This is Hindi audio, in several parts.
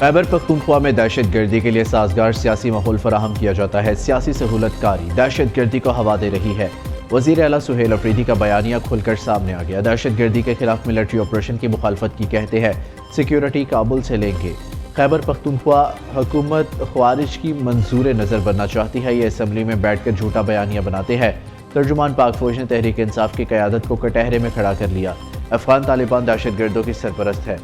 खैबर पख्तूनख्वा में दहशत गर्दी के लिए साजगार सियासी माहौल फराहम किया जाता है। सियासी सहूलतकारी दहशत गर्दी को हवा दे रही है। वज़ीर आला सुहेल अफरीदी का बयानिया खुलकर सामने आ गया। दहशत गर्दी के खिलाफ मिलिट्री ऑपरेशन की मुखालफत की, कहते हैं सिक्योरिटी काबुल से लेंगे। खैबर पख्तूनख्वा हुकूमत ख्वारिज की मंजूर नज़र बनना चाहती है। ये असम्बली में बैठकर झूठा बयानिया बनाते हैं। तर्जुमान पाक फौज ने तहरीक इंसाफ की क़यादत को कटहरे में खड़ा कर लिया। अफगान तालिबान दहशत गर्दों की सरपरस्त है।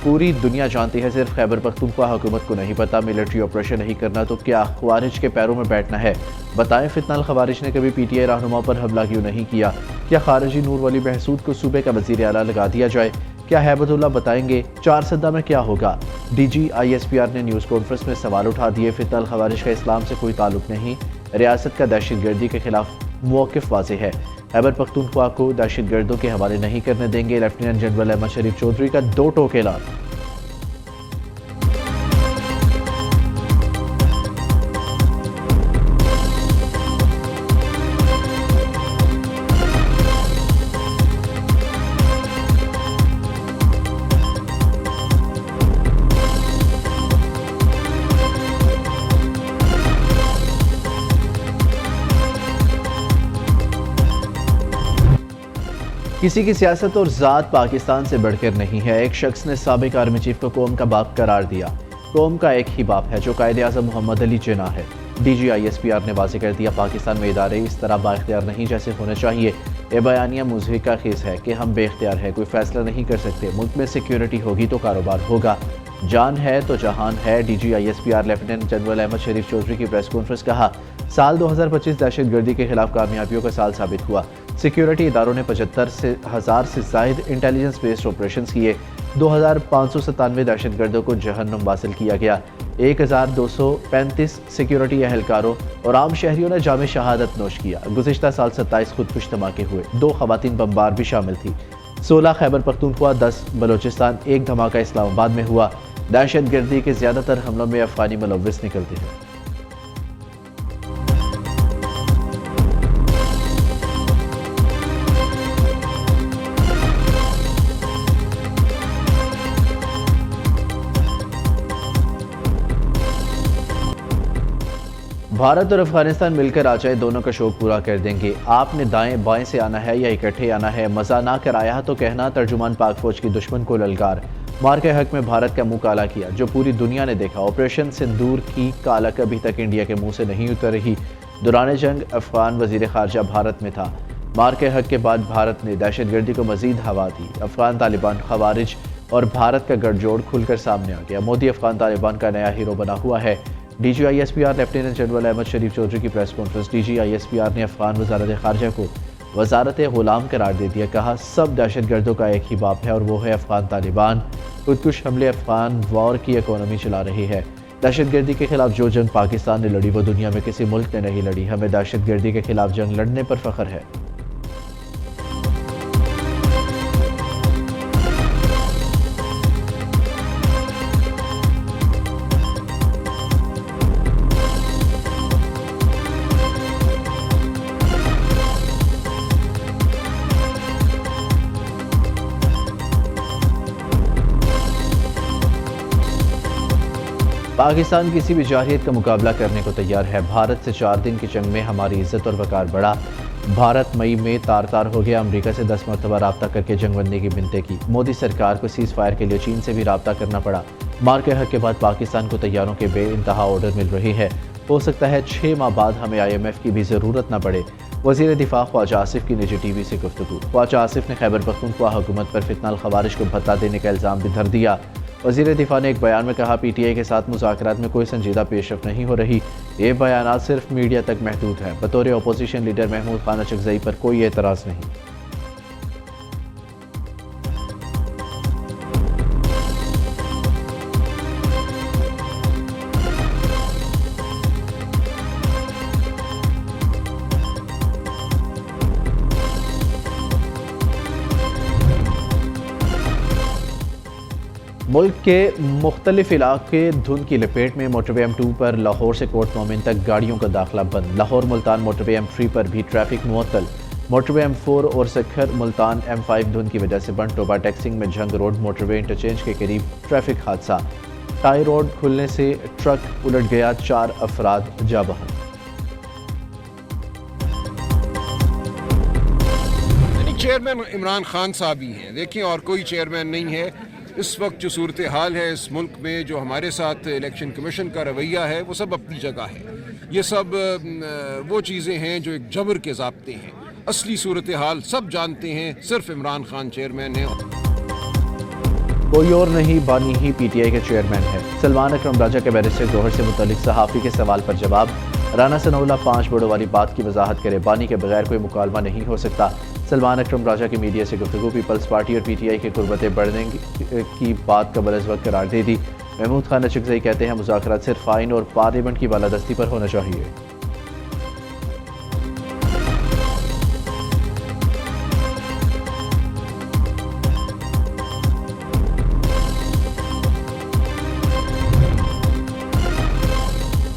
पूरी दुनिया जानती है, सिर्फ खैबर पख्तूनख्वा हुकूमत को नहीं पता। मिलिट्री ऑपरेशन नहीं करना तो क्या ख्वारिज के पैरों में बैठना है? बताएं, फितनाल ख्वारिज ने कभी PTI रहनुमा पर हमला क्यों नहीं किया? क्या खारिजी नूर वली महसूद को सूबे का वज़ीर आला लगा दिया जाए? क्या हैबतुल्लाह बताएंगे 4 सदा में क्या होगा? DG ISPR ने न्यूज़ कॉन्फ्रेंस में सवाल उठा दिए। फितनाल ख्वारिज का इस्लाम से कोई ताल्लुक नहीं। रियासत का दहशत गर्दी के खिलाफ मौक़िफ़ वाज़ेह है। खैबर पख्तूनख्वा को दहशत गर्दों के हवाले नहीं करने देंगे। लेफ्टिनेंट जनरल अहमद शरीफ चौधरी का 2 टोक ऐलान। किसी की सियासत और ज़ात पाकिस्तान से बढ़कर नहीं है। एक शख्स ने साबिक आर्मी चीफ को कौम का बाप करार दिया। कौम का एक ही बाप है जो कायदे आज़म मोहम्मद अली जिन्ना है। DG ISPR ने वाज़ेह कर दिया, पाकिस्तान में इदारे इस तरह बाइख्तियार नहीं जैसे होने चाहिए। ये बयानिया मुज़हिका खेज़ है कि हम बेख्तियार हैं, कोई फैसला नहीं कर सकते। मुल्क में सिक्योरिटी होगी तो कारोबार होगा। जान है तो जहान है। DG ISPR lieutenant general Ahmed Sharif Chaudhry की प्रेस कॉन्फ्रेंस। कहा, साल 2025 दहशत गर्दी के खिलाफ कामयाबियों का साल साबित हुआ। सिक्योरिटी इदारों ने 75,000 से ज़ायद इंटेलिजेंस बेस्ड ऑपरेशन किए। 2597 दहशत गर्दों को जहन्नुम वासिल किया गया। 1235 सिक्योरिटी एहलकारों और आम शहरियों ने जामे शहादत नोश किया। गुज़िश्ता साल 27 खुदकुश धमाके हुए। 2 ख़वातीन बमबार भी शामिल थी। 16 खैबर पख्तूनख्वा, 10 बलोचिस्तान, 1 धमाका इस्लामाबाद में हुआ। दहशत गर्दी के ज़्यादातर हमलों में अफ़गानी मुलव्विस निकलते हैं। भारत और अफगानिस्तान मिलकर आ जाए, दोनों का शौक पूरा कर देंगे। आपने दाएं बाएं से आना है या इकट्ठे आना है? मजा ना कराया तो कहना। तर्जुमान पाक फौज की दुश्मन को ललकार। मार के हक में भारत का मुंह काला किया जो पूरी दुनिया ने देखा। ऑपरेशन सिंदूर की कालक अभी तक इंडिया के मुंह से नहीं उतर रही। दौरान जंग अफगान वजीर खारजा भारत में था। मार के हक के बाद भारत ने दहशत गर्दी को मजीद हवा दी। अफगान तालिबान, खवारिज और भारत का गठजोड़ खुलकर सामने आ गया। मोदी अफगान तालिबान का नया हीरो बना हुआ है। DG ISPR lieutenant general Ahmed Sharif Chaudhry की प्रेस कॉन्फ्रेंस। DG ISPR ने अफगान वजारत खारजा को वजारत गुलाम करार दे दिया। कहा, सब दहशत गर्दों का एक ही बाप है और वो है अफगान तालिबान। खुदकुश हमले अफगान वॉर की इकोनॉमी चला रही है। दहशत गर्दी के खिलाफ जो जंग पाकिस्तान ने लड़ी वो दुनिया में किसी मुल्क ने नहीं लड़ी। हमें दहशत गर्दी के खिलाफ जंग लड़ने पर फख्र है। पाकिस्तान किसी भी जारहियत का मुकाबला करने को तैयार है। भारत से 4 दिन की जंग में हमारी इज्जत और वकार बढ़ा। भारत मई में तार तार हो गया। अमेरिका से 10 मरतबा राब्ता करके जंग बंदी की बिनते की। मोदी सरकार को सीज़ फायर के लिए चीन से भी राब्ता करना पड़ा। मार के हक के बाद पाकिस्तान को तैयारों के बेइंतहा ऑर्डर मिल रहे हैं। हो सकता है 6 माह बाद हमें IMF की भी ज़रूरत न पड़े। वज़ीर दिफा ख्वाजा आसिफ की निजी TV से गुफ्तगू। ख्वाजा आसिफ ने खैबर पख्तूनख्वा हुकूमत पर फितनाल ख़वारिज को भत्ता देने का इल्ज़ाम भी धर दिया। वज़ीर दिफा ने एक बयान में कहा, PTI के साथ मुज़ाकरात में कोई संजीदा पेशरफ़्त नहीं हो रही। ये बयानात सिर्फ मीडिया तक महदूद हैं। बतौर अपोजिशन लीडर महमूद खान अचकज़ई पर कोई एतराज़ नहीं। मुल्क के मुख्तलिफ इलाके धुंध की लपेट में। मोटरवे M2 पर लाहौर से कोट मोमिन तक गाड़ियों का दाखिला बंद। लाहौर मुल्तान मोटरवे M3 पर भी ट्रैफिक मुअत्तल। मोटरवे M4 और सखर मुल्तान M5 धुंध की वजह से बंद। टोबा टैक्सिंग में जंग रोड मोटरवे इंटरचेंज के करीब ट्रैफिक हादसा। टाई रोड खुलने से ट्रक उलट गया, 4 अफराद जा बहक। चेयरमैन इमरान खान साहब ही हैं, देखिए और कोई चेयरमैन नहीं है। इस वक्त जो सूरत हाल है इस मुल्क में, जो हमारे साथ इलेक्शन कमीशन का रवैया है, वो सब अपनी जगह है। ये सब वो चीज़ें हैं जो एक जबर के ज़ाब्ते हैं। असली सूरत हाल सब जानते हैं, सिर्फ इमरान खान चेयरमैन है। कोई और नहीं, बानी ही पीटीआई के चेयरमैन है। सलमान अकरम राजा के बैरिस्टर गौहर से मुतालिक सहाफ़ी के सवाल पर जवाब। राना सनाउल्लाह 5 बड़ों वाली बात की वजाहत करे, बानी के बगैर कोई मुकालमा नहीं हो सकता। सलमान अकरम राजा की मीडिया से गुफ्तगू। पीपल्स पार्टी और पीटीआई की कुर्बतें बढ़ने की बात कबल अज़ वक्त करार दे दी। महमूद खान अचकज़ई कहते हैं मुज़ाकरात सिर्फ आइन और पार्लियामेंट की बालादस्ती पर होना चाहिए।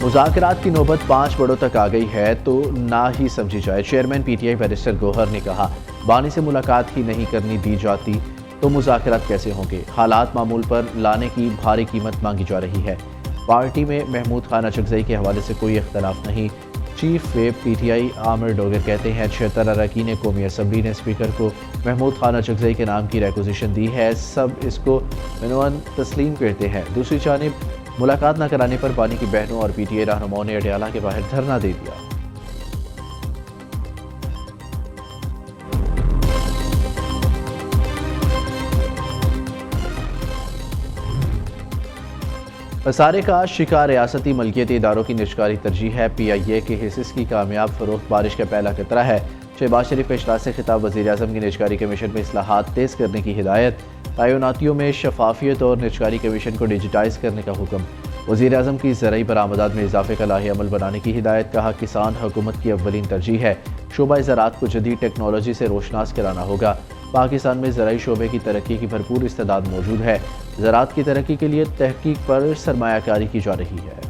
मुज़ाकरात की नौबत 5 बड़ों तक आ गई है तो ना ही समझी जाए। चेयरमैन पीटीआई बैरिस्टर गौहर ने कहा, बानी से मुलाकात ही नहीं करनी दी जाती तो मुज़ाकरात कैसे होंगे। हालात मामूल पर लाने की भारी कीमत मांगी जा रही है। पार्टी में महमूद खान अचकज़ई के हवाले से कोई इख्तलाफ नहीं। Chief whip PTI Aamir Dogar कहते हैं 76 अरकान कौमी असम्बली ने स्पीकर को महमूद खान अचकज़ई के नाम की रिक्वेजिशन दी है, सब इसको मनवन तस्लीम करते हैं। दूसरी जानिब मुलाकात न कराने पर बानी की बहनों और पीटीआई रहनुमाओं ने अडयाला के बाहर धरना दे दिया। खसारे का शिकार रियासती मलकियती इदारों की निजकारी तरजीह है। PIA के हिस्स की कामयाब फरोख्त बारिश का पहला खतरा है। शहबाज शरीफ का इजलास से खिताब। वज़ीर-ए-आज़म की निजकारी कमीशन में इस्लाहात तेज़ करने की हिदायत। तयनातियों में शफाफियत और निजकारी कमीशन को डिजिटाइज करने का हुक्म। वज़ीर-ए-आज़म की ज़राई बरामदात में इजाफे का लाहे अमल बनाने की हिदायत। कहा, किसान हुकूमत की अव्वलीन तरजीह है। शोबा ज़राअत को जदीद टेक्नोलॉजी से रोशनास कराना होगा। पाकिस्तान में ज़राई शोबे की तरक्की की भरपूर इस्तेदाद मौजूद है। ज़राअत की तरक्की के लिए तहकीक पर सरमायाकारी की जा रही है।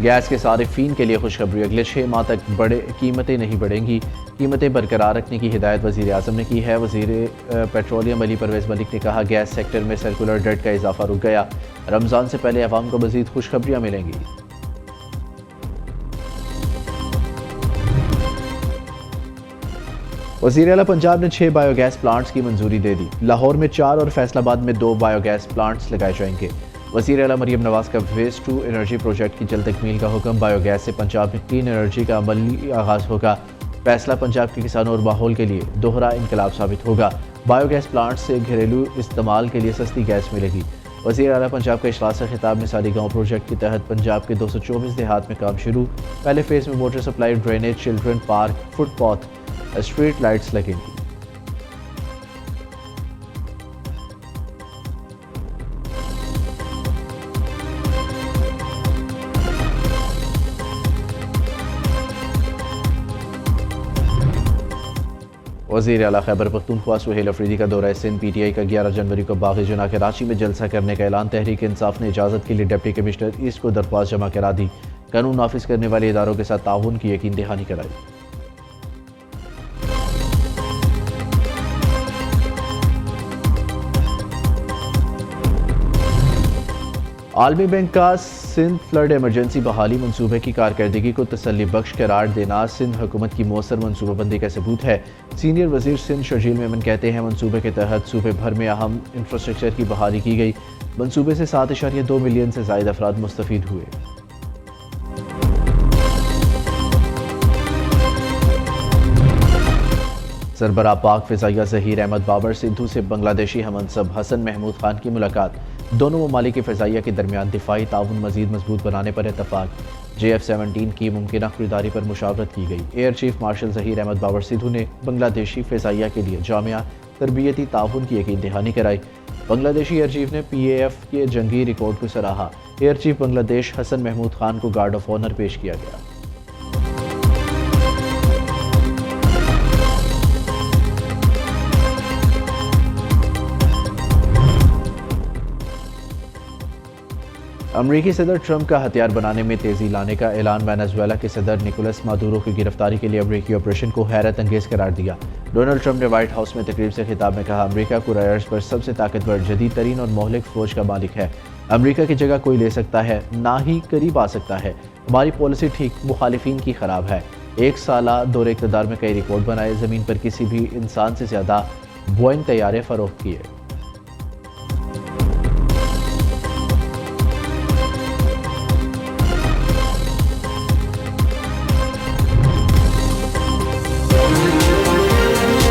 गैस के सारिफीन के लिए खुशखबरी, अगले 6 माह तक कीमतें नहीं बढ़ेंगी। कीमतें बरकरार रखने की हिदायत वज़ीर-ए-आज़म ने की है। वज़ीर पेट्रोलियम अली परवेज़ मलिक ने कहा, गैस सेक्टर में सर्कुलर डेट का इजाफा रुक गया। रमज़ान से पहले अवाम को मज़ीद खुशखबरियाँ मिलेंगी। वज़ीर आला पंजाब ने 6 बायोगैस प्लांट्स की मंजूरी दे दी। लाहौर में 4 और फैसलाबाद में 2 बायोगैस प्लांट्स लगाए जाएंगे। वज़ीर आला मरियम नवाज का वेस्ट टू एनर्जी प्रोजेक्ट की जल्द तकमील का हुक्म। बायोगैस से पंजाब में क्लीन एनर्जी का अमली आगाज़ होगा। फैसला पंजाब के किसानों और माहौल के लिए दोहरा इनकलाब साबित होगा। बायोगैस प्लांट से घरेलू इस्तेमाल के लिए सस्ती गैस मिलेगी। वज़ीर आला पंजाब का इजलास से खिताब। मिसाली गाँव प्रोजेक्ट के तहत पंजाब के 224 देहात में काम शुरू। पहले फेज़ में water supply, drainage, children park, footpath, street lights लगेंगी। वज़ीर आला खैबर पख्तूनख्वा सुहेल अफरीदी का दौरा सिंध। PTI का 11 जनवरी को बाग़ जना कराची में जलसा करने का ऐलान। तहरीक इंसाफ ने इजाज़त के लिए डिप्टी कमिश्नर ईस्ट को दरख्वास्त जमा करा दी। कानून नाफिज करने वाले इदारों के साथ ताउन की यकीन दहानी कराई। आलमी बैंक का सिंध फ्लड एमरजेंसी बहाली मंसूबे की कारकर्दगी को तसल्ली बख्श करार देना सिंध हुकूमत की मौसर मनसूबाबंदी का सबूत है। सीनियर वजीर सिंध शर्जील मेमन कहते हैं, मंसूबे के तहत सूबे भर में अहम इंफ्रास्ट्रक्चर की बहाली की गई। मंसूबे से 7.2 मिलियन से ज़ायद अफराद मुस्तफीद हुए। सरबराह पाक फ़िज़ाइया ज़हीर अहमद बाबर सिद्धू से बांग्लादेशी हमनसब हसन महमूद खान की मुलाकात। दोनों ममालिक के फ़िज़ाइया के दरमियान दिफाई ताउन मज़ीद मजबूत बनाने पर इत्तफ़ाक। JF-17 की मुमकिना खरीदारी पर मुशावरत की गई। Air chief marshal Zaheer Ahmed Babar Sidhu ने बांग्लादेशी फ़िज़ाइया के लिए जामिया तरबियती ताउन की यकीन दहानी कराई। बांग्लादेशी एयर चीफ ने PAF के जंगी रिकॉर्ड को सराहा। एयर चीफ बांग्लादेश हसन महमूद खान को गार्ड ऑफ ऑनर पेश किया गया। अमरीकी सदर ट्रंप का हथियार बनाने में तेजी लाने का ऐलान। वेनेजुएला के सदर निकोलस मादुरो की गिरफ्तारी के लिए अमरीकी ऑपरेशन को हैरत अंगेज करार दिया। डोनाल्ड ट्रंप ने व्हाइट हाउस में तकरीब से खिताब में कहा, अमरीका कुरैश पर सबसे ताकतवर, जदीद तरीन और मोहलिक फौज का मालिक है। अमरीका की जगह कोई ले सकता है, ना ही करीब आ सकता है। हमारी पॉलिसी ठीक मुखालिफिन की खराब है। एक साला दौरे इक़्तिदार में कई रिकॉर्ड बनाए, ज़मीन पर किसी भी इंसान से ज़्यादा बोइंग तैयारे फ़रोख्त किए।